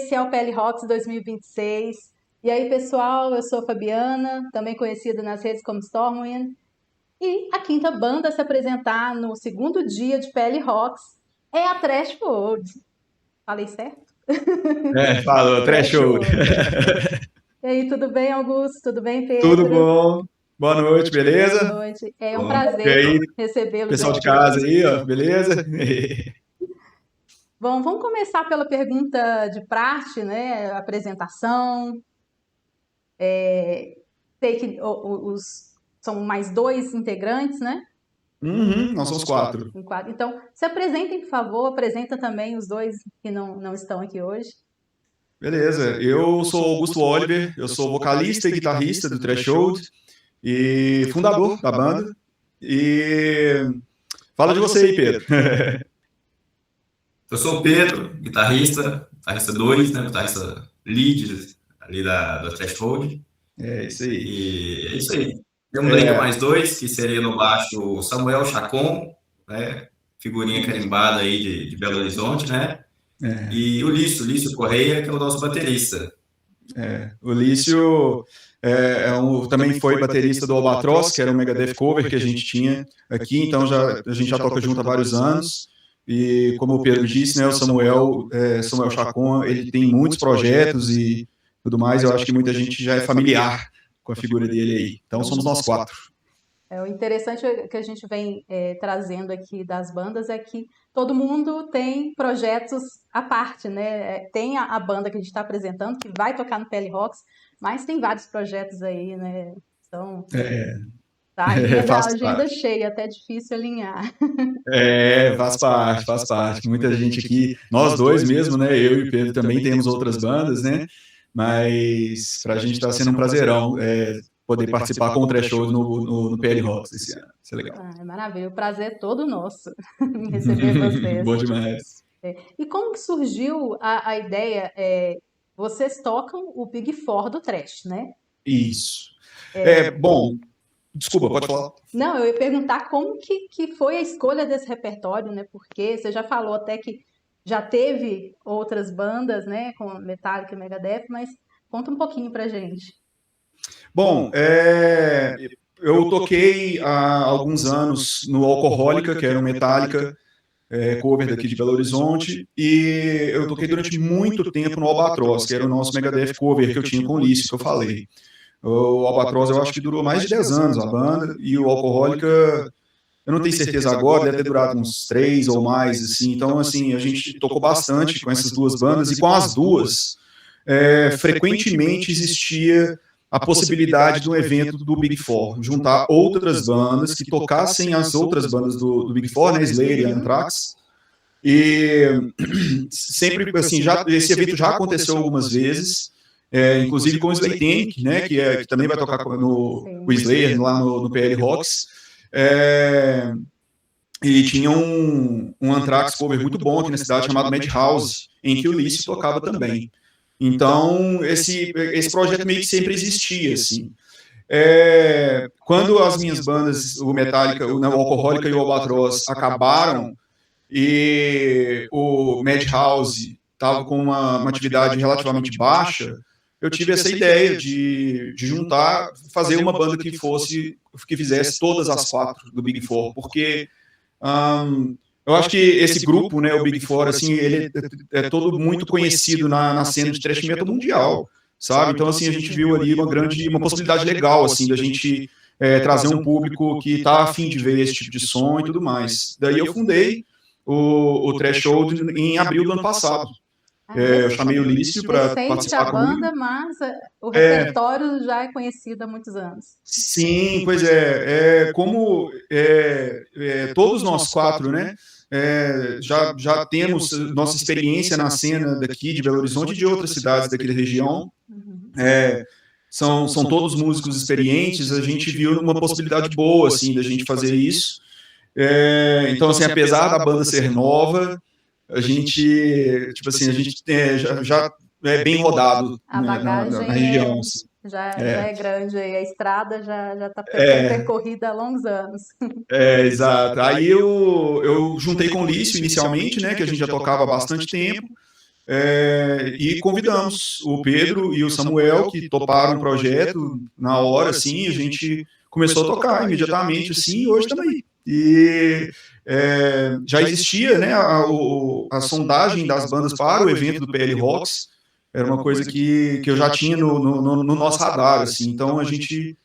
esse é o PL Rocks 2026. E aí, pessoal, eu sou a Fabiana, também conhecida nas redes como Stormwind. E a quinta banda a se apresentar no segundo dia de PL Rocks é a Threshold. Falei certo? Falou, Threshold. E aí, tudo bem, Augusto? Tudo bem, Tudo Pedro? bom? Boa noite, beleza? Boa noite. É um Bom. E prazer aí, recebê-los pessoal de aqui. casa aí, ó, beleza? Bom, vamos começar pela pergunta de praxe, né? Apresentação. Sei que são mais dois integrantes, né? Nós somos 4. Então, se apresentem, por favor. Apresenta também os dois que não estão aqui hoje. Beleza, eu sou Augusto Oliver, eu sou vocalista e guitarrista do Threshold e fundador da banda. E fala de você aí, Pedro. Eu sou o Pedro, guitarrista 2, né? Guitarrista lead ali da Threshold. É isso aí. E é isso aí. Temos ainda mais 2, que seria no baixo o Samuel Chacon, né? Figurinha carimbada aí de Belo Horizonte, né? E o Lício Correia, que é o nosso baterista. O Lício também foi baterista do Albatross, que era um Megadeth cover que a gente tinha aqui, então a gente já toca junto há vários anos. E como o Pedro disse, né, o Samuel Chacon, ele tem muitos projetos e tudo mais, eu acho que muita gente já é familiar com a figura dele aí. Então somos nós 4. O interessante que a gente vem trazendo aqui das bandas é que todo mundo tem projetos à parte, né? Tem a banda que a gente está apresentando, que vai tocar no PL Rocks, mas tem vários projetos aí, né? Então, tá a agenda cheia, até difícil alinhar. Faz parte. Muita gente aqui, nós dois mesmo, né? Eu e o Pedro também temos outras bandas, né? Mas pra gente tá sendo um prazerão poder participar com o Threshold no PL Rocks esse ano. Isso é legal. É maravilha, o prazer é todo nosso em receber vocês. Bom demais. E como que surgiu a ideia? Vocês tocam o Big Four do Thrash, né? Isso. Bom, desculpa, pode falar. Não, eu ia perguntar como que foi a escolha desse repertório, né? Porque você já falou até que já teve outras bandas, né? Com Metallica e Megadeth, mas conta um pouquinho pra gente. Bom, eu toquei há alguns anos no Alcohólica, que era um Metallica cover daqui de Belo Horizonte, e eu toquei durante muito tempo no Albatross, que era o nosso Megadeth cover que eu tinha com o Lício, que eu falei. O Albatross eu acho que durou mais de 10 anos a banda, e o Alcohólica, eu não tenho certeza agora, deve ter durado uns 3 ou mais, assim. Então, assim, a gente tocou bastante com essas duas bandas, e com as duas, frequentemente existia a possibilidade de um evento do Big Four, juntar outras bandas que tocassem as outras bandas do Big Four, né, Slayer e Anthrax, e sempre, assim, esse evento já aconteceu algumas vezes, inclusive com o Slaytanic, né, que também vai tocar o Slayer lá no PL Rocks, e tinha um Anthrax cover muito bom aqui na cidade chamado Madhouse, em que o Lício tocava também. Então, esse projeto meio que sempre existia, assim. Quando as minhas bandas, o Metallica, o Alcohólica e o Albatross, acabaram e o Madhouse estava com uma atividade relativamente baixa, eu tive essa ideia de juntar, fazer uma banda que fizesse todas as 4 do Big Four, porque eu acho que esse grupo, né, o Big Four, assim, ele é todo muito conhecido na cena de thrash metal mundial, sabe? Então, assim, a gente viu ali uma possibilidade legal, assim, da gente trazer um público que tá afim de ver esse tipo de som e tudo mais. Daí eu fundei o Threshold em abril do ano passado. Eu chamei o Lício para participar comigo. A banda, mas o repertório já é conhecido há muitos anos. Sim, pois como todos nós 4, né, já temos nossa experiência na cena daqui de Belo Horizonte e de outras cidades daqui da região. São todos músicos experientes, a gente viu uma possibilidade boa, assim, da gente fazer isso. Então, assim, apesar da banda ser nova, a gente, tipo assim, a gente já é bem rodado na região. Assim. Já é grande, a estrada já está percorrida há longos anos. Exato. Aí eu juntei com o Lício inicialmente, né, que a gente já tocava há bastante tempo, e convidamos o Pedro e o Samuel, que toparam o projeto na hora, assim, a gente começou a tocar imediatamente, assim, e hoje estamos aí. E já existia, né, a sondagem das bandas para o evento do PL Rocks, era uma coisa que eu já tinha no nosso radar, assim, então a gente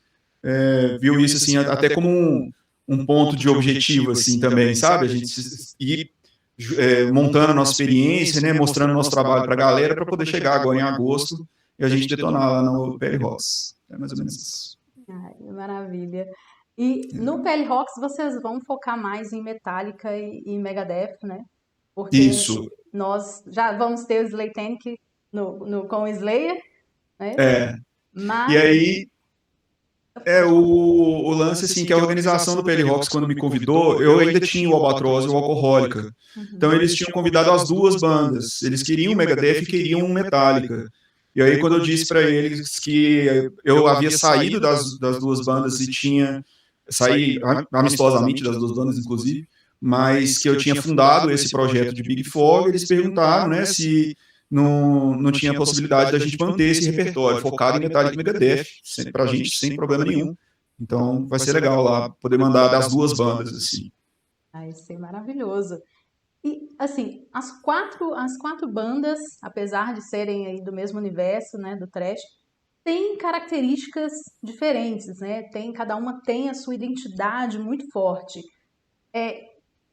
viu isso, assim, até como um ponto de objetivo, assim, também, sabe? A gente ir montando a nossa experiência, né, mostrando nosso trabalho para a galera, para poder chegar agora em agosto e a gente detonar lá no PL Rocks. É mais ou menos isso. Ai, maravilha. E no PL Rocks vocês vão focar mais em Metallica e Megadeth, né? Porque Isso. nós já vamos ter o Slaytanic com o Slayer, né? Mas... E aí, o lance, assim, que a organização do PL Rocks, quando me convidou, eu ainda tinha o Albatross e o Alcohólica. Então, eles tinham convidado as duas bandas. Eles queriam o Megadeth e queriam o Metallica. E aí, quando eu disse para eles que eu havia saído das duas bandas e tinha... Saí amistosamente das duas bandas, inclusive, mas que eu tinha fundado esse projeto de Big Fog, eles perguntaram, né, se não tinha possibilidade da gente manter esse repertório focado em Metallica e Megadeth, pra gente, sem problema nenhum. Então, vai ser legal lá, poder mandar das duas bandas, assim. Vai ser maravilhoso. E, assim, as quatro bandas, apesar de serem aí do mesmo universo, né, do thrash, têm características diferentes, né? Cada uma tem a sua identidade muito forte.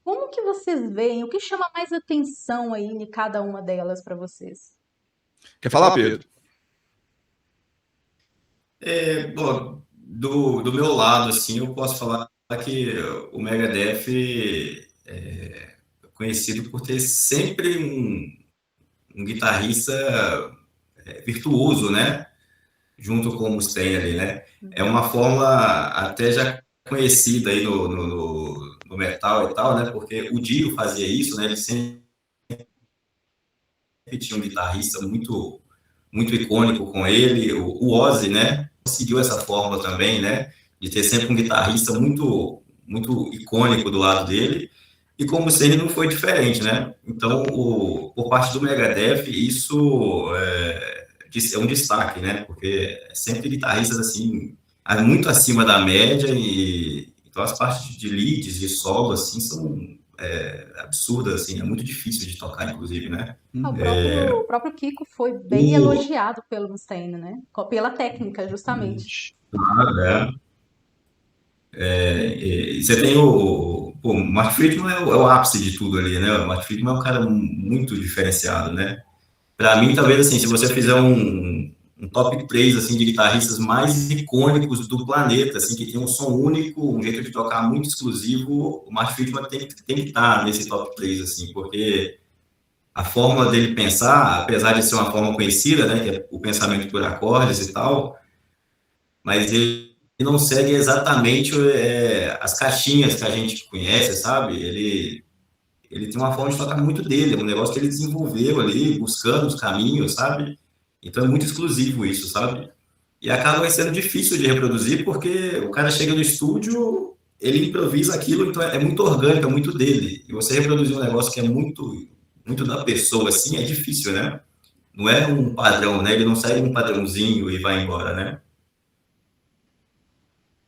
Como que vocês veem? O que chama mais atenção aí em cada uma delas para vocês? Quer falar, Pedro? Bom, do meu lado, assim, eu posso falar que o Megadeth é conhecido por ter sempre um guitarrista virtuoso, né? Junto com o Mustaine ali, né? É uma fórmula até já conhecida aí no metal e tal, né? Porque o Dio fazia isso, né? Ele sempre tinha um guitarrista muito icônico com ele. O Ozzy, né? Seguiu essa fórmula também, né? De ter sempre um guitarrista muito icônico do lado dele. E com o Mustaine não foi diferente, né? Então, por parte do Megadeth, isso é um destaque, né? Porque é sempre guitarristas assim muito acima da média e então as partes de leads, de solo assim são absurdas, assim, é muito difícil de tocar, inclusive, né? O próprio Kiko foi bem elogiado pelo Mustaine, né? Pela técnica, justamente. Você tem o Mark Friedman é o ápice de tudo ali, né? O Mark Friedman é um cara muito diferenciado, né? Para mim, talvez, assim, se você fizer um top 3, assim, de guitarristas mais icônicos do planeta, assim, que tem um som único, um jeito de tocar muito exclusivo, o Mark Friedman tem que estar nesse top 3, assim, porque a forma dele pensar, apesar de ser uma forma conhecida, né, que é o pensamento por acordes e tal, mas ele não segue exatamente as caixinhas que a gente conhece, sabe? Ele tem uma forma de tocar muito dele, é um negócio que ele desenvolveu ali, buscando os caminhos, sabe? Então é muito exclusivo isso, sabe? E acaba sendo difícil de reproduzir, porque o cara chega no estúdio, ele improvisa aquilo, então é muito orgânico, é muito dele. E você reproduzir um negócio que é muito da pessoa, assim, é difícil, né? Não é um padrão, né? Ele não segue um padrãozinho e vai embora, né?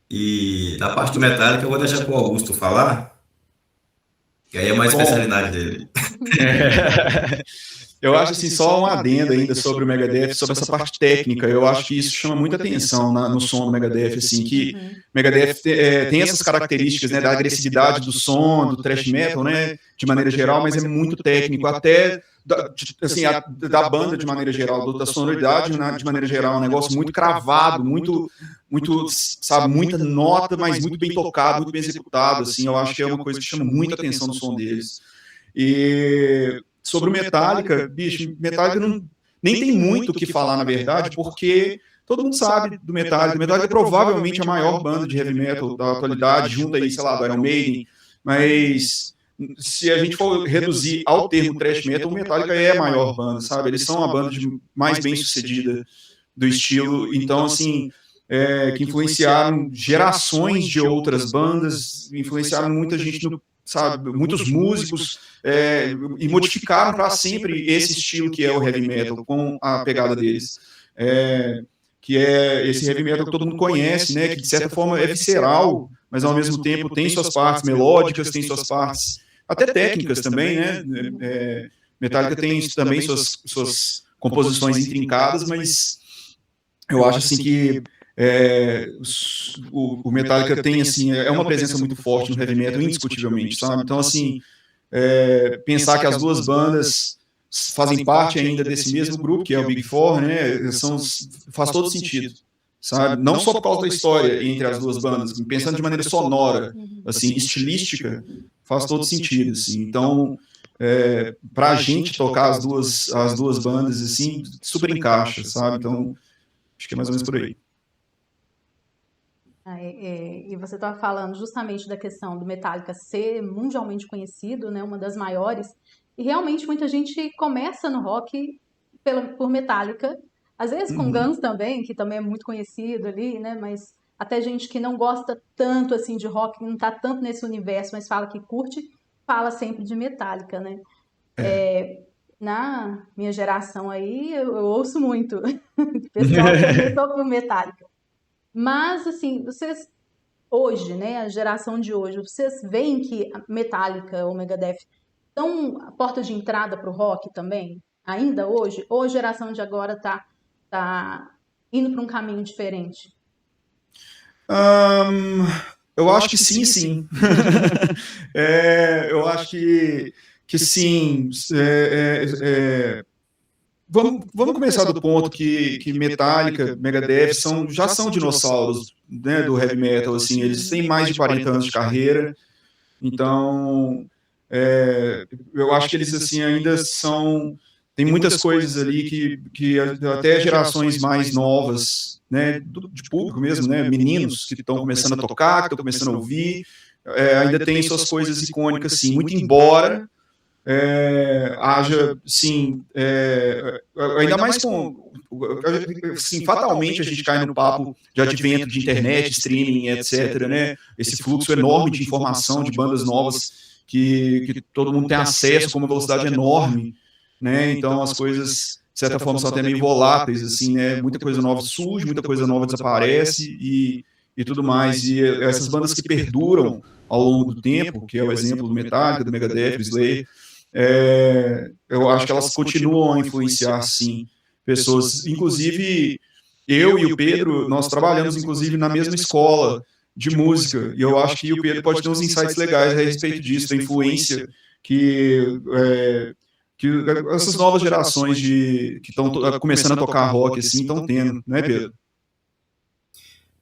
E da parte do Metallica eu vou deixar para o Augusto falar, que aí é mais especialidade dele. Eu acho assim, só um adendo ainda sobre o Megadeth, sobre essa parte técnica, eu acho que isso chama muita atenção no som do Megadeth, assim, que o Megadeth tem essas características, né, da agressividade do som, do thrash metal, né, de maneira geral, mas é muito técnico, até assim, da banda de maneira geral, da sonoridade de maneira geral, um negócio muito cravado, muito, sabe, muita nota, mas muito bem tocado, muito bem executado, assim, eu acho que é uma coisa que chama muita atenção no som deles. E sobre o Metallica, bicho, Metallica nem tem muito o que falar, na verdade, porque todo mundo sabe do Metallica. O Metallica é provavelmente a maior banda de heavy metal da atualidade, junto aí, sei lá, do Iron Maiden, mas se a gente for reduzir ao termo thrash metal, o Metallica é a maior banda, sabe? Eles são a banda mais bem sucedida do estilo, então, assim, que influenciaram gerações de outras bandas, influenciaram muita gente sabe, muitos músicos, e modificaram para sempre esse estilo que é o heavy metal, com a pegada deles. Que é esse heavy metal que todo mundo conhece, né, que de certa forma é visceral, mas ao mesmo tempo tem suas partes melódicas, tem suas partes até técnicas também, né, Metallica tem também suas composições intrincadas, mas eu acho assim que o Metallica tem assim, é uma presença muito forte no heavy metal, indiscutivelmente, sabe? Então assim, pensar que as duas bandas fazem parte ainda desse mesmo grupo, que é o Big Four, né? Faz todo sentido, sabe? Não só por causa da história entre as duas bandas, pensando de maneira sonora, assim, estilística, faz todo sentido, assim. Então, pra gente tocar as duas bandas, assim, super encaixa, sabe? Então, acho que é mais ou menos por aí. E você estava falando justamente da questão do Metallica ser mundialmente conhecido, né, uma das maiores, e realmente muita gente começa no rock por Metallica, às vezes com Guns também, que também é muito conhecido ali, né, mas até gente que não gosta tanto assim de rock, não está tanto nesse universo, mas fala que curte, fala sempre de Metallica, né? Na minha geração aí, eu ouço muito. O pessoal começou por Metallica. Mas, assim, vocês hoje, né, a geração de hoje, vocês veem que a Metallica ou Megadeth são a porta de entrada para o rock também? Ainda hoje? Ou a geração de agora tá indo para um caminho diferente? Eu acho que sim. Eu acho que sim. Vamos começar do ponto que Metallica, Megadeth já são dinossauros, né, do heavy metal, assim, eles têm mais de 40 anos de carreira, então eu acho que eles assim ainda tem muitas coisas ali que até gerações mais novas, né, de público mesmo, né, meninos que estão começando a tocar, que estão começando a ouvir, ainda tem suas coisas icônicas, sim, muito embora haja, sim, ainda mais com, assim, fatalmente a gente cai no papo de advento de internet, streaming, etc., né, esse fluxo enorme de informação, de bandas novas que todo mundo tem acesso com uma velocidade enorme, né, então as coisas, de certa forma, são até meio voláteis, assim, né, muita coisa nova surge, muita coisa nova desaparece e tudo mais, e essas bandas que perduram ao longo do tempo, que é o exemplo do Metallica, do Megadeth, do Slayer, eu acho que elas continuam a influenciar, sim, pessoas. Inclusive, eu e o Pedro, nós trabalhamos, inclusive, na mesma escola de música, e eu acho que o Pedro pode ter uns insights legais a respeito disso, da influência que essas novas gerações que estão começando a tocar rock, assim, estão tendo, né, Pedro?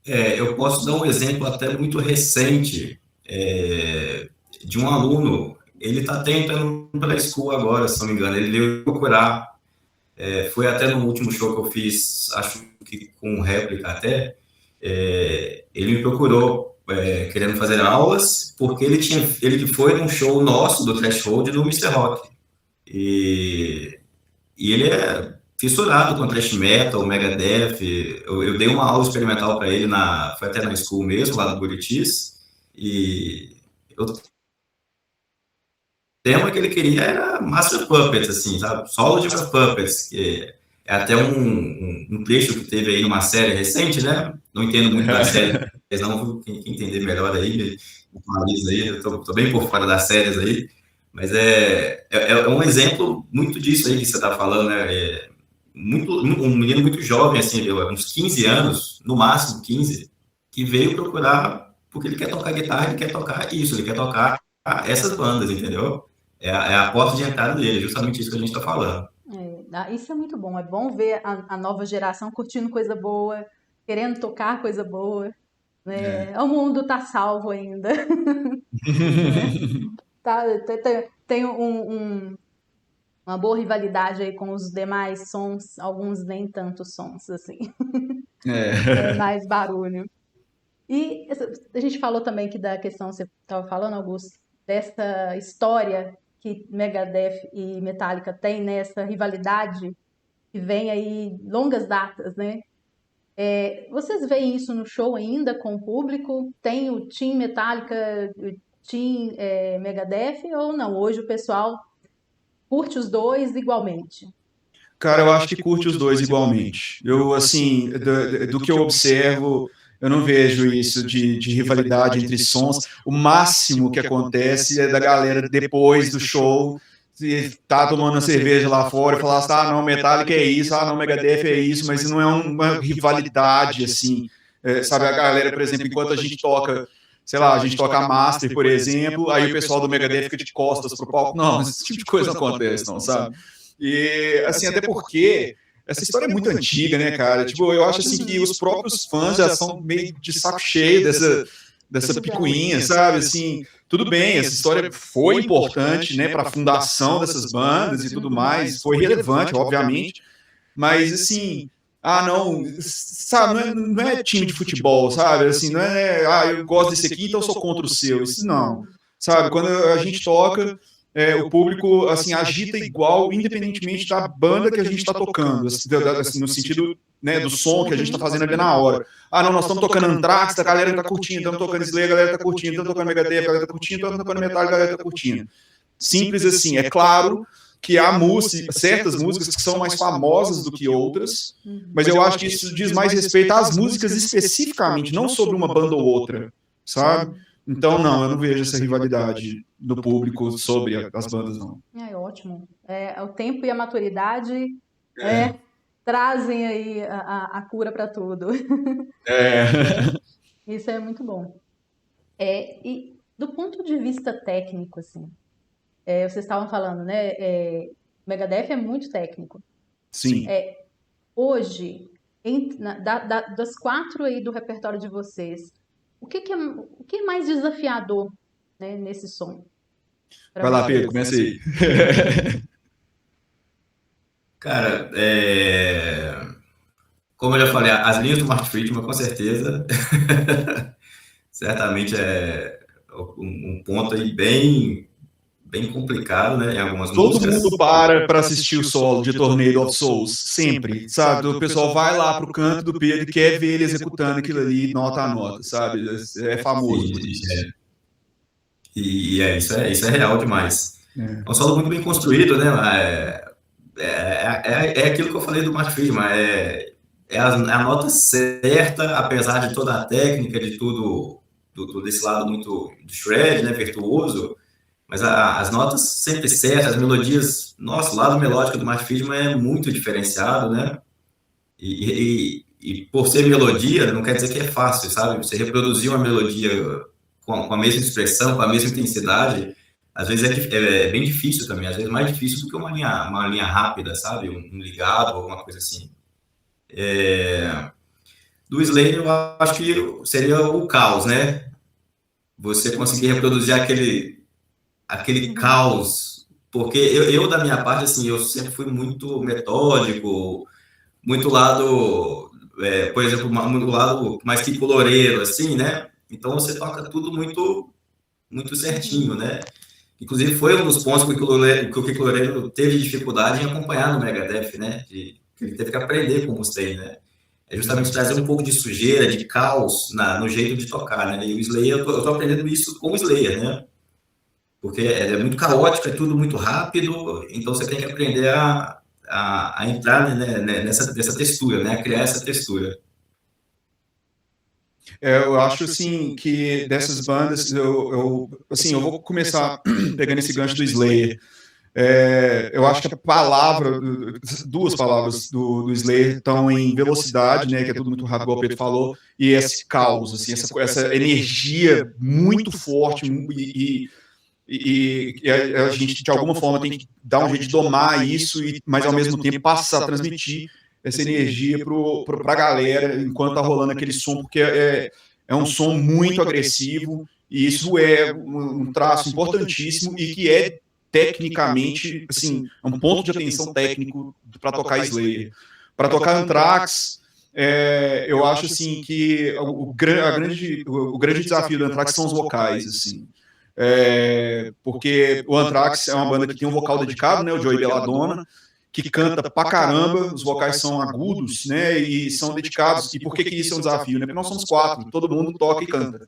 Eu posso dar um exemplo até muito recente de um aluno. Ele está tentando pela school agora, se não me engano. Ele veio procurar. Foi até no último show que eu fiz, acho que com réplica até. Ele me procurou querendo fazer aulas, porque ele foi num show nosso, do Threshold, do Mr. Rock. E ele é fissurado com thrash metal, Megadeth. Eu dei uma aula experimental para ele, foi até na school mesmo, lá no Buritis. E o tema que ele queria era Master Puppets, assim, sabe? Solo de Master Puppets, que é até um trecho que teve aí numa série recente, né? Não entendo muito da série, mas não, quem entender melhor aí, atualiza aí, eu tô bem por fora das séries aí, mas é um exemplo muito disso aí que você tá falando, né? Um menino muito jovem, assim, uns 15 anos, no máximo 15, que veio procurar porque ele quer tocar guitarra, ele quer tocar isso, ele quer tocar essas bandas, entendeu? É a porta de entrada dele, justamente isso que a gente está falando. Isso é muito bom. É bom ver a nova geração curtindo coisa boa, querendo tocar coisa boa, né? O mundo tá salvo ainda. Tem uma boa rivalidade aí com os demais sons, alguns nem tanto sons, assim. Mais barulho. E a gente falou também que da questão, você estava falando, Augusto, dessa história que Megadeth e Metallica têm nessa rivalidade que vem aí longas datas, né? Vocês veem isso no show ainda com o público? Tem o Team Metallica, o Team Megadeth ou não? Hoje o pessoal curte os dois igualmente? Cara, eu acho que curte os dois igualmente. Eu, assim, do que eu observo, eu não vejo isso de rivalidade entre sons. O máximo que acontece é da galera, depois do show, tá tomando uma cerveja lá fora e falar assim, ah, não, Metallica é isso, ah, não, Megadeth é isso, mas não é uma rivalidade, assim. Sabe, a galera, por exemplo, enquanto a gente toca, sei lá, a gente toca a Master, por exemplo, aí o pessoal do Megadeth fica de costas pro palco. Não, esse tipo de coisa não acontece, não, sabe? E, assim, até porque essa história é muito antiga, né, cara? Tipo, eu acho, assim, que os próprios fãs já são meio de saco cheio dessa picuinha, sabe? Assim, tudo bem, essa história foi importante, né, para a fundação dessas bandas e tudo mais, foi relevante, obviamente, mas, assim, ah, não, sabe, não é time de futebol, sabe? Assim, não é, ah, eu gosto desse aqui, então eu sou contra o seu. Isso não, sabe? Quando a gente toca, o público, assim, agita igual, independentemente da banda que a gente está tocando, assim, no sentido, né, do som que a gente está fazendo ali na hora. Ah, não, nós estamos tocando Anthrax, a galera está curtindo, estamos tocando Slayer, a galera está curtindo, estamos tocando Megadeth, a galera está curtindo, estamos tocando Metallica, a galera está curtindo. Simples assim. É claro que há certas músicas que são mais famosas do que outras, mas eu acho que isso diz mais respeito às músicas especificamente, não sobre uma banda ou outra, sabe? Então, não, eu não vejo essa rivalidade do público sobre as bandas, não. É ótimo. O tempo e a maturidade trazem aí a cura para tudo. Isso é muito bom. E do ponto de vista técnico, assim, vocês estavam falando, né? Megadeth é muito técnico. Sim. Hoje, das 4 aí do repertório de vocês, o que é mais desafiador, né, nesse som? Vai lá, Pedro, começa aí. Cara, como eu já falei, as linhas do Mark Friedman, com certeza, certamente é um ponto aí bem complicado, né, em algumas músicas. Todo mundo para assistir o solo de Tornado of Souls, sempre, sabe? O pessoal vai lá pro canto do Pedro e quer ver ele executando aquilo ali, nota a nota, sabe? É famoso por isso. E isso é real demais. É um solo muito bem construído, né? É aquilo que eu falei do Mark Friedman, é a nota certa, apesar de toda a técnica, de tudo, desse lado muito de shred, né, virtuoso, mas as notas sempre certas, as melodias, nossa, o lado melódico do Mark Friedman é muito diferenciado, né? E por ser melodia, não quer dizer que é fácil, sabe? Você reproduzir uma melodia com a mesma expressão, com a mesma intensidade, às vezes é bem difícil também, às vezes mais difícil do que uma linha rápida, sabe? Um ligado, alguma coisa assim. Do Slayer, eu acho que seria o caos, né? Você conseguir reproduzir aquele caos, porque eu, da minha parte, assim, eu sempre fui muito metódico, muito lado, por exemplo, um lado mais que coloreiro, assim, né? Então você toca tudo muito, muito certinho, né? Inclusive foi um dos pontos que o Kiko Loureiro teve dificuldade em acompanhar no Megadeth, né? Ele teve que aprender com o Mustaine, né? É justamente trazer um pouco de sujeira, de caos no jeito de tocar, né? E o Slayer, eu tô aprendendo isso com o Slayer, né? Porque é muito caótico, é tudo muito rápido, então você tem que aprender a entrar, né, nessa textura, né? A criar essa textura. Eu acho, assim, que dessas bandas, eu vou começar pegando esse gancho do Slayer. Eu acho que duas palavras do Slayer estão em velocidade, né, que é tudo muito rápido, igual o Pedro falou, e esse caos, assim, essa energia muito forte e a gente, de alguma forma, tem que dar um jeito de domar isso, mas ao mesmo tempo passar a transmitir essa energia para a galera enquanto tá rolando aquele som, porque é um som muito agressivo, e isso é um traço importantíssimo e que é tecnicamente, assim, um ponto de atenção técnico para tocar Slayer. Para tocar Anthrax, eu acho, assim, que o grande desafio do Anthrax são os vocais, assim. Porque o Anthrax é uma banda que tem um vocal dedicado, né, o Joey Belladonna, que canta pra caramba, os vocais são agudos, né, e são dedicados. E por que isso é um desafio, né? Porque nós somos 4, todo mundo toca e canta.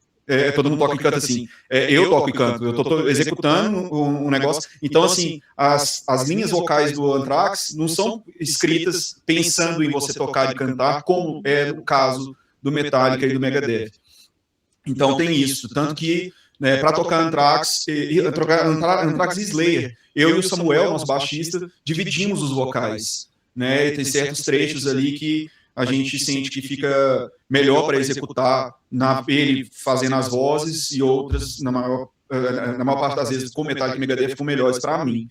todo mundo toca e canta assim. Eu toco e canto, eu tô executando um negócio. Então, assim, as linhas vocais do Anthrax não são escritas pensando em você tocar e cantar, como é o caso do Metallica e do Megadeth. Então tem isso, tanto que para tocar Anthrax e Slayer, eu e o Samuel, nosso baixista, dividimos os vocais, né? E tem certos trechos ali que a gente sente que fica melhor para executar, ele fazendo as vozes, e outras, na maior parte das vezes, com Metallica e Megadeth, ficam melhores para mim.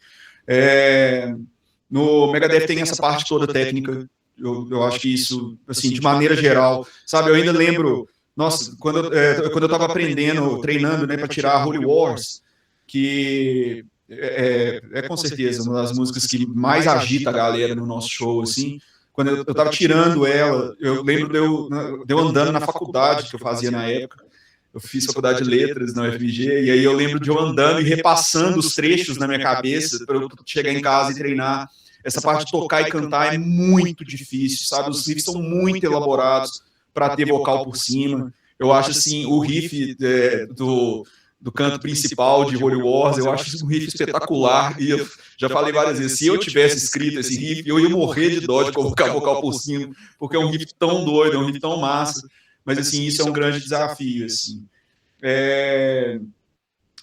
No Megadeth tem essa parte toda técnica, eu acho que isso, assim, de maneira geral, sabe, eu ainda lembro, nossa, quando eu estava aprendendo, treinando, né, para tirar a Holy Wars, que com certeza uma das músicas que mais agita a galera no nosso show, assim. Quando eu estava tirando ela, eu lembro de eu andando na faculdade que eu fazia na época. Eu fiz faculdade de letras na UFMG, e aí eu lembro de eu andando e repassando os trechos na minha cabeça para eu chegar em casa e treinar. Essa parte de tocar e cantar é muito difícil, sabe? Os riffs são muito elaborados para ter vocal por cima. Eu acho, assim, o riff do canto principal de Holy Wars, eu acho um riff espetacular, e eu já falei várias vezes, se eu tivesse escrito esse riff, eu ia morrer de dó de colocar vocal por cima, porque é um riff tão doido, é um riff tão massa, mas, assim, isso é um grande desafio, assim.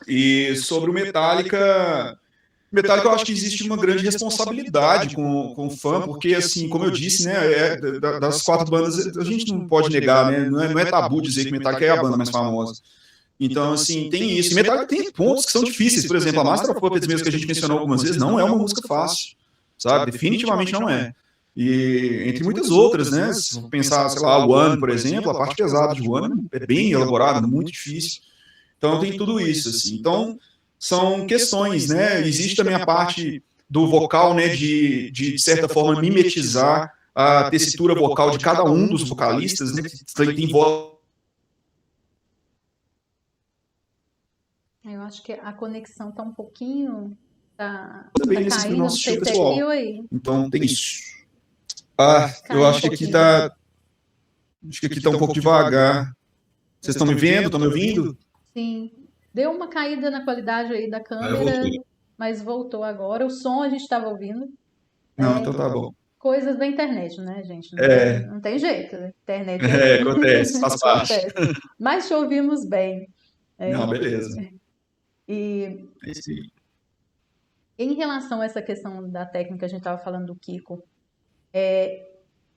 E sobre o Metallica, eu acho que existe uma grande responsabilidade com o fã, porque, assim, como eu disse, né, das 4 bandas, a gente não pode negar, né, não é tabu dizer que Metallica é a banda mais famosa. Então, assim, tem isso. E Metallica tem pontos que são difíceis. Por exemplo, a Master of Puppets, mesmo que a gente mencionou algumas vezes, não é uma música fácil, sabe? Definitivamente não é. E entre muitas outras, né? Se pensar, sei lá, One, por exemplo, a parte pesada de One é bem elaborada, muito difícil. Então, tem tudo isso, assim. Então, são questões, né? Existe também a parte do vocal, né? De certa forma, mimetizar a tessitura vocal de cada um dos vocalistas, né? Que tem voz. Eu acho que a conexão tá um pouquinho. Tá caindo, não sei se é eu aí. Então tem isso. Eu acho que aqui tá. Acho que aqui tá um pouco devagar. Vocês estão me vendo? Estão me ouvindo? Sim. Deu uma caída na qualidade aí da câmera, mas voltou agora. O som a gente estava ouvindo. Não, então tá bom. Coisas da internet, né, gente? Não tem jeito. Internet acontece, faz parte. Mas te ouvimos bem. Não, beleza. E em relação a essa questão da técnica, a gente estava falando do Kiko,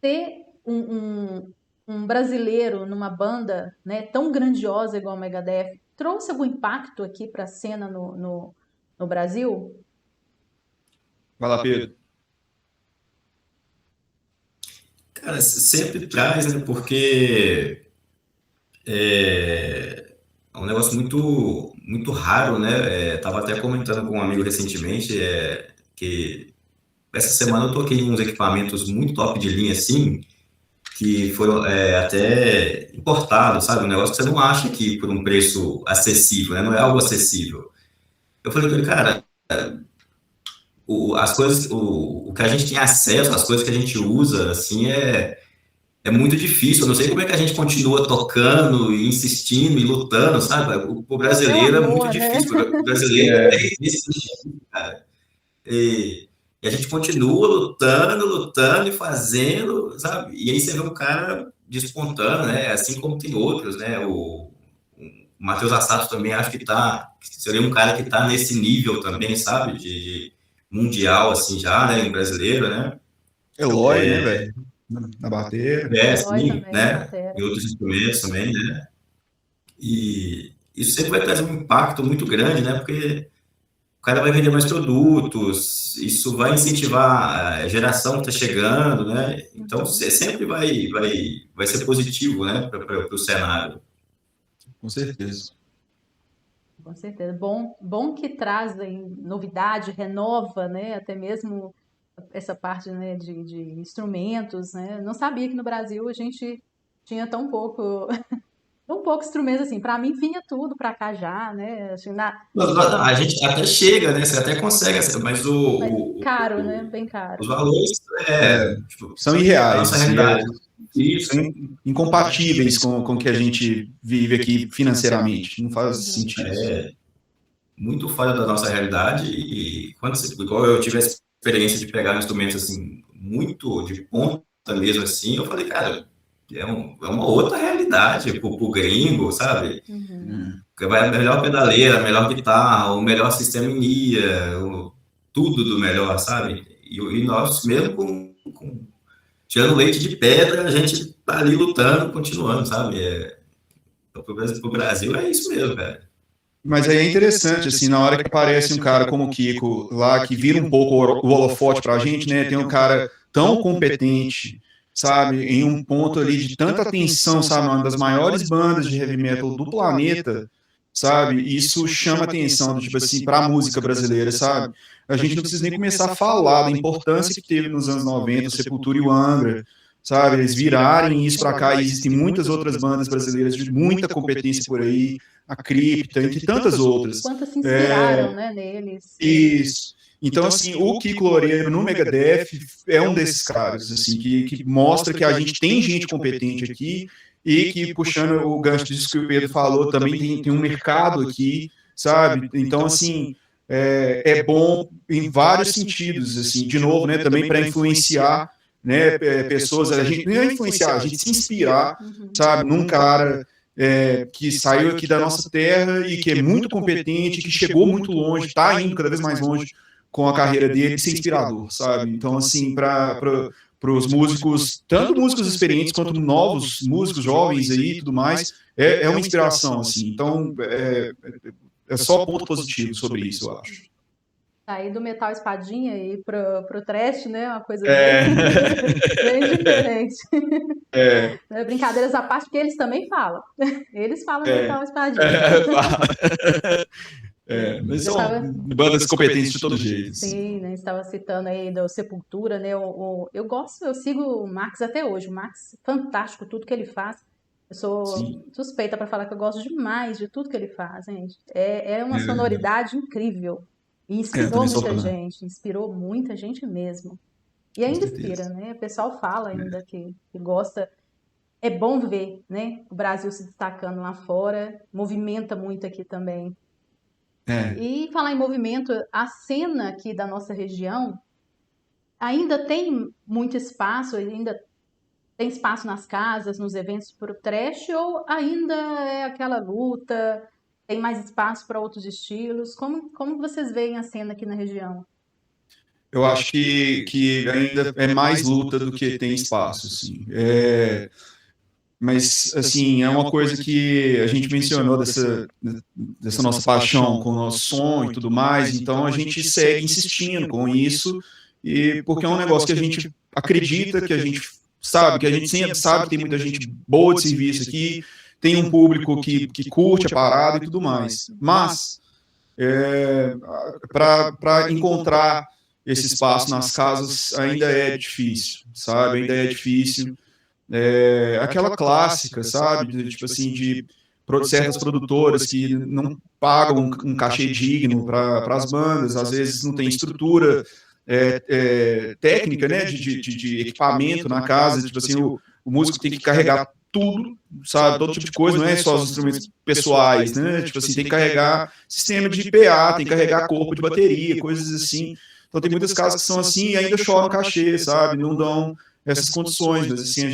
ter um brasileiro numa banda, né, tão grandiosa igual o Megadeth, trouxe algum impacto aqui para a cena no Brasil? Vai lá, Pedro. Cara, sempre traz, né, porque é um negócio muito, muito raro, né? Tava até comentando com um amigo recentemente que essa semana eu toquei uns equipamentos muito top de linha, assim, que foram até importados, sabe? Um negócio que você não acha aqui por um preço acessível, né? Não é algo acessível. Eu falei para ele, cara, as coisas, o que a gente tem acesso, as coisas que a gente usa, assim, é muito difícil. Eu não sei como é que a gente continua tocando e insistindo e lutando, sabe? O brasileiro é muito difícil. O brasileiro é difícil, cara. E a gente continua lutando e fazendo, sabe? E aí você vê um cara despontando, né? Assim como tem outros, né? O Matheus Assato também acho que seria um cara que está nesse nível também, sabe? De mundial, assim, já, né? Um brasileiro, né? Eloy, né, velho? Na bateria. Sim, também, né? E outros instrumentos também, né? E isso sempre vai trazer um impacto muito grande, né? Porque o cara vai vender mais produtos, isso vai incentivar a geração que está chegando, né? Então, sempre vai ser positivo, né? Para o cenário. Com certeza. Com certeza. Bom que traz novidade, renova, né? Até mesmo essa parte, né, de instrumentos, né? Não sabia que no Brasil a gente tinha tão pouco instrumentos assim. Para mim vinha tudo para cá já, né? Assim, a gente até chega, né? Você até consegue, mas caro, né? Bem caro. Os valores são irreais. Nossa realidade. Isso. são incompatíveis com o que a gente vive aqui financeiramente. Não faz sentido. Muito fora da nossa realidade. E igual eu tive a experiência de pegar instrumentos assim, muito de ponta mesmo assim, eu falei, cara, é uma outra realidade pro gringo, sabe? Vai a melhor pedaleira, a melhor guitarra, o melhor sistema em IA, tudo do melhor, sabe? E nós mesmo tirando leite de pedra, a gente tá ali lutando, continuando, sabe? Pro Brasil é isso mesmo, cara. Mas aí é interessante, assim, na hora que aparece um cara como o Kiko lá, que vira um pouco o holofote pra gente, né? Tem um cara tão competente, sabe? Em um ponto ali de tanta atenção, sabe? Uma das maiores bandas de heavy metal do planeta, sabe? Isso chama atenção, tipo assim, pra música brasileira, sabe? A gente não precisa nem começar a falar da importância que teve nos anos 90, o Sepultura e o Angra, sabe? Eles virarem isso pra cá, e existem muitas outras bandas brasileiras de muita competência por aí, a Cripta, entre tantas outras. Quantas se inspiraram, né, neles. Isso. Então, assim, o Kiko Loureiro no Megadeth é um desses caras, assim, que mostra que a gente tem gente competente aqui e que, puxando o gancho disso que o Pedro falou, também tem um mercado aqui, sabe? Então, assim, é bom em vários sentidos, assim, de novo, né, também para influenciar, né, pessoas, a gente não é influenciar, a gente se inspirar, sabe, num cara que saiu aqui da nossa terra e que é muito competente, que chegou muito longe, está indo cada vez mais longe com a carreira dele, ser inspirador, sabe? Então, assim, para os músicos, tanto músicos experientes quanto novos músicos jovens aí e tudo mais, é uma inspiração, assim. Então, é só ponto positivo sobre isso, eu acho. Sair do metal espadinha e pro thrash, né? Uma coisa bem diferente. Brincadeiras à parte, porque eles também falam. Eles falam metal espadinha. Mas são bandas competentes de todo jeito. Sim, né? Você estava citando aí do Sepultura, né? Eu sigo o Max até hoje. O Max, fantástico, tudo que ele faz. Eu sou suspeita para falar que eu gosto demais de tudo que ele faz, gente. É uma sonoridade incrível. E inspirou muita gente mesmo. E ainda inspira, né? O pessoal fala ainda que gosta. É bom ver, né? O Brasil se destacando lá fora, movimenta muito aqui também. E falar em movimento, a cena aqui da nossa região ainda tem muito espaço, ainda tem espaço nas casas, nos eventos para o thrash, ou ainda é aquela luta, tem mais espaço para outros estilos? Como vocês veem a cena aqui na região? Eu acho que ainda é mais luta do que tem espaço, assim. Mas, assim, é uma coisa que a gente mencionou dessa nossa paixão com o nosso som e tudo mais, então a gente segue insistindo com isso, porque é um negócio que a gente acredita, que a gente sabe, que a gente sempre sabe que tem muita gente boa de serviço aqui, tem um público que curte a parada e tudo mais. Mas, para encontrar esse espaço nas casas ainda é difícil, sabe? Ainda é difícil. Aquela clássica, sabe? Tipo assim, de certas produtoras que não pagam um cachê digno para as bandas, às vezes não tem estrutura técnica, né? De equipamento na casa, tipo assim, o músico tem que carregar tudo, sabe? Todo tipo de coisa, não é só os instrumentos pessoais, né? Tipo assim, tem que carregar sistema de PA, tem que carregar corpo de bateria, coisas assim. Então tem muitas casas que são assim e ainda choram cachê, sabe? Não dão essas condições, mas assim, a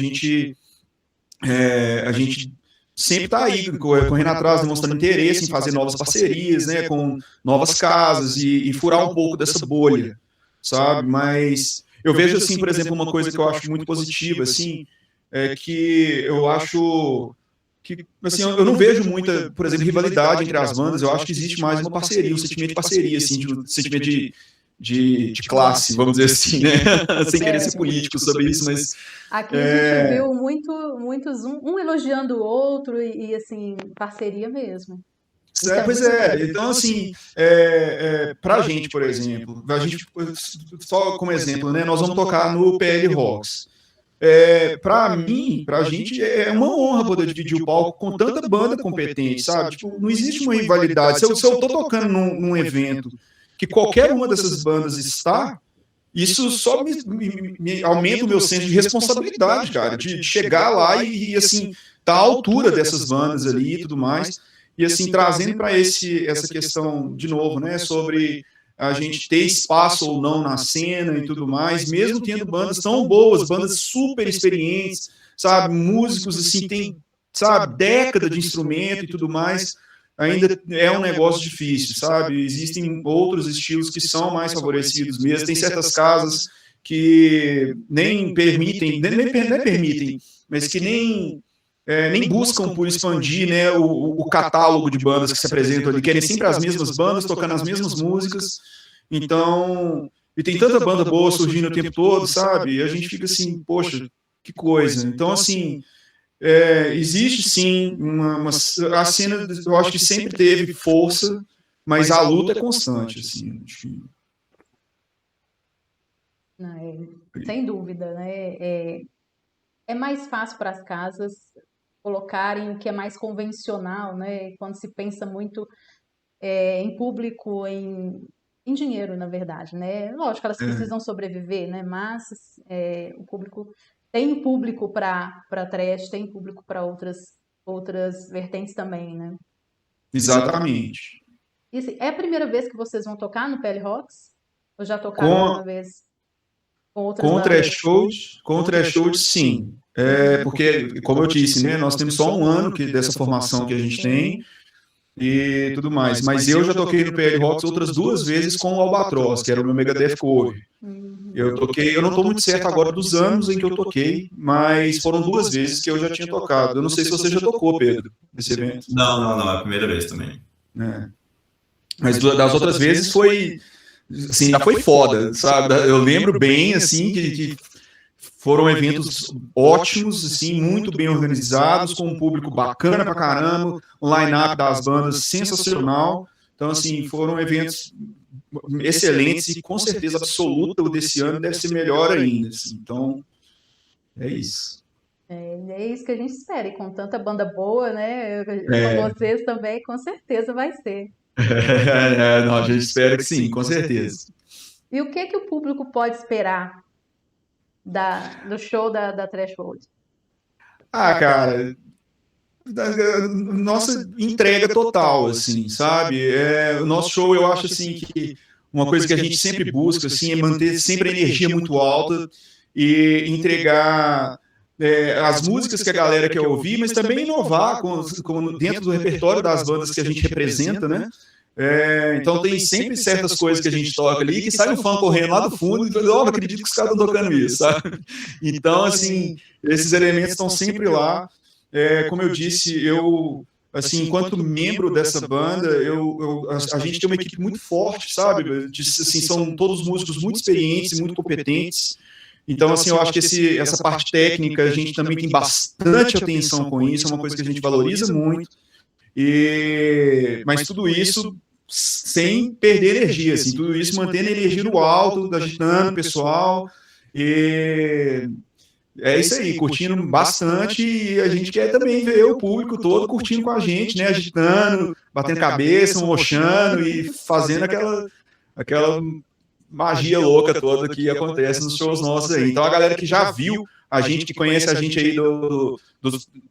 gente sempre está aí correndo atrás, demonstrando interesse em fazer novas parcerias, né, com novas casas e furar um pouco dessa bolha, sabe? Mas eu vejo, assim, por exemplo, uma coisa que eu acho muito positiva, assim, é que eu acho que, assim, eu não vejo muita, por exemplo, rivalidade entre as bandas, eu acho que existe mais uma parceria, um sentimento de parceria, assim, um sentimento de classe, vamos dizer assim, né? Sem querer ser político sobre isso, mas... Aqui a gente viu muitos um elogiando o outro e assim, parceria mesmo. Pois então assim, pra gente, por exemplo, só como exemplo, né, nós vamos tocar no PL Rocks. Pra gente, é uma honra poder dividir o palco com tanta banda competente, sabe? Tipo, não existe uma rivalidade. Se eu tô tocando num evento que qualquer uma dessas bandas está, isso só me aumenta o meu senso de responsabilidade, cara, de chegar lá e assim, estar à altura dessas bandas ali e tudo mais, e assim, trazendo para essa questão, de novo, né, sobre a gente ter espaço ou não na cena e tudo mais, mesmo tendo bandas tão boas, bandas super experientes, sabe, músicos, assim, tem, sabe, década de instrumento e tudo mais, ainda é um negócio difícil, sabe? Existem outros estilos que são mais favorecidos mesmo, tem certas casas que nem permitem, nem permitem, mas que nem buscam por expandir, né, o catálogo de bandas que se apresentam ali, querem sempre as mesmas bandas, tocando as mesmas músicas, então, e tem tanta banda boa surgindo o tempo todo, sabe? E a gente fica assim, poxa, que coisa. Então, assim, existe sim a cena, eu acho que sempre teve força, mas a luta é constante, assim. Sem dúvida, né? É mais fácil para as casas colocarem o que é mais convencional, né? Quando se pensa muito em público, em dinheiro, na verdade, né? Lógico, elas precisam sobreviver, né? Mas o público tem público para trash, tem público para outras vertentes também, né? Exatamente. E, assim, é a primeira vez que vocês vão tocar no PL Rocks? Ou já tocaram alguma vez com outras bandas? Com o Trash Shows, sim. Porque, como eu disse, né, nós temos só um ano dessa formação que a gente tem e tudo mais. Mas eu já toquei no PL Rocks outras 2 vezes com o Albatross, que era o meu Megadeth cover. Eu não estou muito certo agora dos anos em que eu toquei, mas foram 2 vezes que eu já tinha tocado. Eu não sei se você já tocou, Pedro, nesse evento. Não, é a primeira vez também. Mas das outras vezes foi, assim, já foi foda, sabe? Eu lembro bem, assim, que foram eventos ótimos, assim, muito bem organizados, com um público bacana pra caramba, o line-up das bandas sensacional. Então, assim, foram eventos excelentes e com certeza absoluta o desse ano deve ser melhor ainda. Assim. Então, é isso. É isso que a gente espera, e com tanta banda boa, né? Com vocês também, com certeza vai ser. Não, a gente espera que sim, com certeza. E o que o público pode esperar do show da Trash World? Cara, nossa entrega total, assim, sabe? O nosso show, eu acho, assim, que uma coisa que a gente sempre busca, assim, é manter sempre a energia muito alta e entregar as músicas que a galera quer ouvir, mas também inovar dentro do repertório das bandas que a gente representa, né? Então tem sempre certas coisas que a gente toca ali que sai um fã correndo lá do fundo e fala, não acredito que os caras estão tocando isso, sabe? Então, assim, esses elementos estão sempre lá. Como eu disse, assim, enquanto membro dessa banda, a gente tem uma equipe muito forte, sabe? Assim, são todos músicos muito experientes, muito competentes. Então, assim, eu acho que essa parte técnica, a gente também tem bastante atenção com isso, é uma coisa que a gente valoriza muito. Mas tudo isso sem perder energia, assim, tudo isso mantendo a energia no alto, agitando o pessoal. E é isso aí, curtindo bastante, e a gente quer também ver o público todo curtindo com a gente, né, agitando, batendo cabeça, mochando e fazendo aquela magia louca toda que acontece nos shows nossos aí. Então a galera que já viu a gente, que conhece a gente aí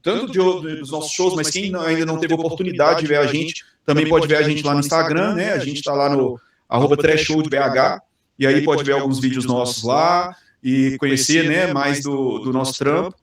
tanto dos nossos shows, mas quem ainda não teve oportunidade de ver a gente, também pode ver a gente lá no Instagram, né, a gente tá lá no @trashshowdebh, e aí pode ver alguns vídeos nossos lá, e conhecer, né, mais do nosso trampo.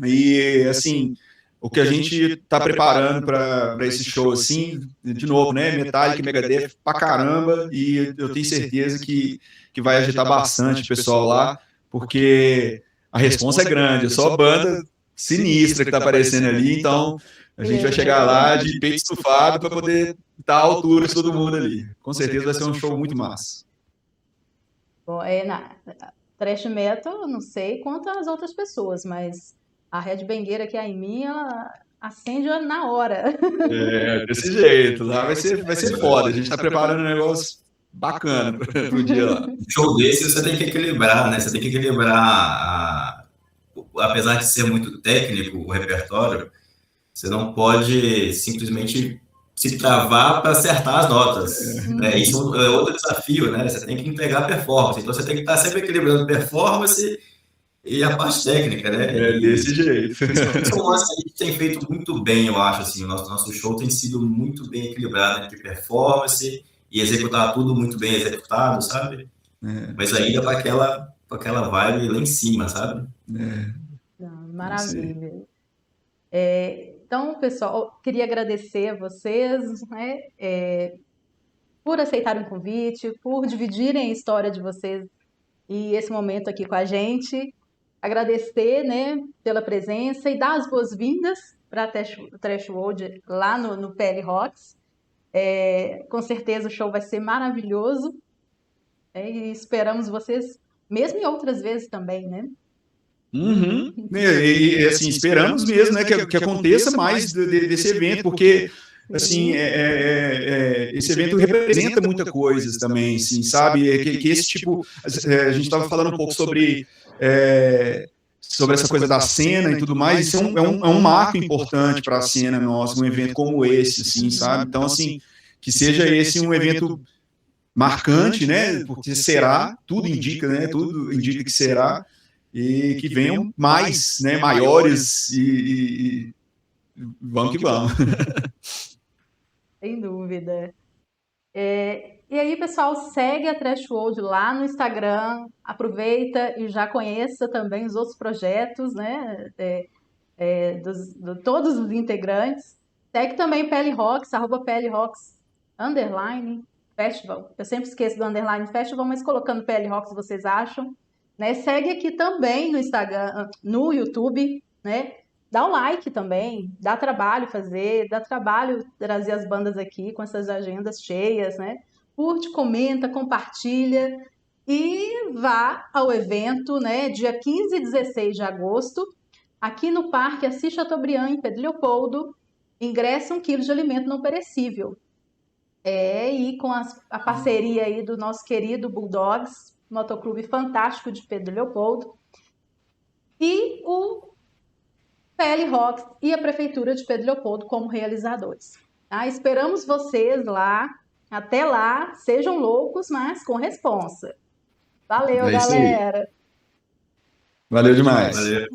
E, assim, o que a gente está preparando para esse show, assim, de novo, né, Metallica e Megadeth pra caramba, e eu tenho certeza que vai agitar bastante o pessoal lá, porque a responsa é grande, é só banda sinistra que tá aparecendo ali, então a gente vai chegar lá de peito estufado para poder estar à altura de todo mundo ali. Com certeza vai ser um show muito massa. Bom, thrash metal, não sei quanto as outras pessoas, mas a Red Bengueira aqui em mim, ela acende na hora. Desse jeito, lá vai ser foda. A gente tá preparando um negócio bacana pro dia lá. Show desse você tem que equilibrar, né? Você tem que equilibrar, apesar de ser muito técnico o repertório, você não pode simplesmente se travar para acertar as notas. Isso é outro desafio, né? Você tem que entregar performance. Então, você tem que estar sempre equilibrando performance e a parte técnica, né? Desse jeito. Isso é um lance que a gente tem feito muito bem, eu acho, assim. O nosso show tem sido muito bem equilibrado entre performance e executar tudo muito bem executado, sabe? Mas ainda para aquela vibe lá em cima, sabe? Maravilha. Então, pessoal, queria agradecer a vocês, né, por aceitarem o convite, por dividirem a história de vocês e esse momento aqui com a gente. Agradecer, né, pela presença e dar as boas-vindas para a Trash World lá no PL Rocks. Com certeza o show vai ser maravilhoso. E esperamos vocês, mesmo em outras vezes também, né? E assim, esperamos mesmo, né, que aconteça mais desse evento, porque assim, esse evento representa muita coisa também, assim, sabe? Que esse tipo, a gente estava falando um pouco sobre essa coisa da cena e tudo mais. Isso é um marco importante para a cena nossa, um evento como esse, assim, sabe? Então, assim, que seja esse um evento marcante, né? Porque será, tudo indica, né? Tudo indica que será. E que venham mais, né, maiores e vamos que vamos. Sem dúvida. E aí, pessoal, segue a Trash World lá no Instagram, aproveita e já conheça também os outros projetos, né, de todos os integrantes. Segue também PL Rocks, @PL Rocks _ Festival. Eu sempre esqueço do _ Festival, mas colocando PL Rocks vocês acham. Né? Segue aqui também no Instagram, no YouTube, né? Dá um like também, dá trabalho fazer, dá trabalho trazer as bandas aqui com essas agendas cheias, né? Curte, comenta, compartilha e vá ao evento, né? Dia 15 e 16 de agosto, aqui no Parque Assis Chateaubriand, em Pedro Leopoldo, ingresso 1 quilo de alimento não perecível. E com a parceria aí do nosso querido Bulldogs, motoclube fantástico de Pedro Leopoldo, e o PL Rocks e a Prefeitura de Pedro Leopoldo como realizadores. Tá? Esperamos vocês lá. Até lá, sejam loucos, mas com responsa. Valeu, galera! Valeu demais! Valeu.